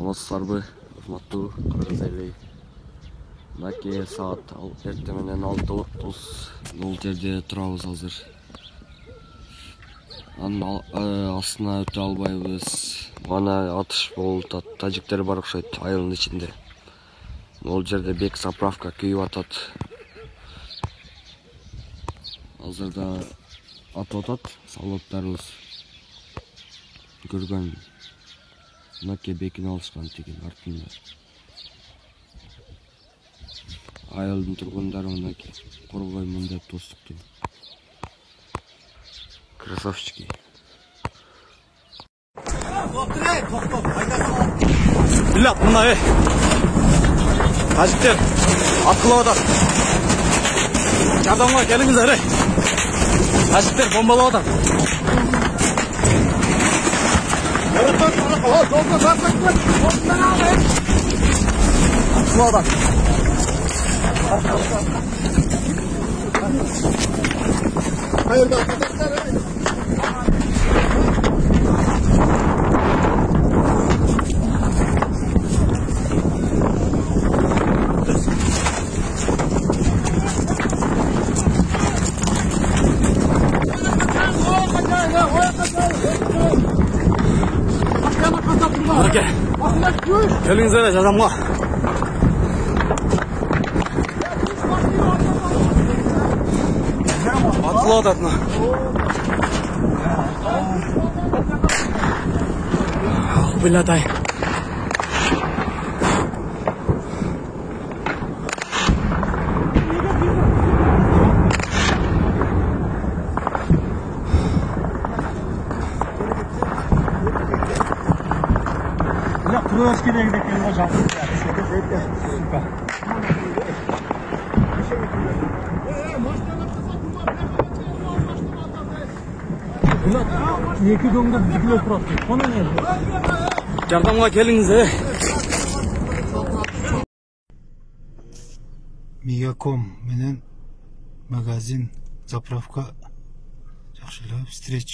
Саламатсыздарбы, урматтуу кыргыз эли. Мынакей саат эртең менен 6:30 бул жерде турабыз азыр. Анын астына өтө албайбыз. Мана атыш болуп атат. Тажиктер бар окшойт айылдын ичинде. Бул жерде бек заправка күйүп атат. Азырда атып атат солдаттарыбыз. Көргөн мынакей бекине алышкан тиги артында. Айылдын тургундары мынакей коргоймун деп тостукту. Красавчики. Билат, мына тажиктер аткылап атат. Жардамга келиңиздер. Тажиктер бомбалап атат. Келиңиздер жардамга. Аткылап атат мына. Билатай. Крылышки дегенде келген жакын. Сука. Эки доңда бүкүлөп турат. Кону эмне? Жардамга келиңиз. Мегаком менен магазин заправка жакшылап встреч.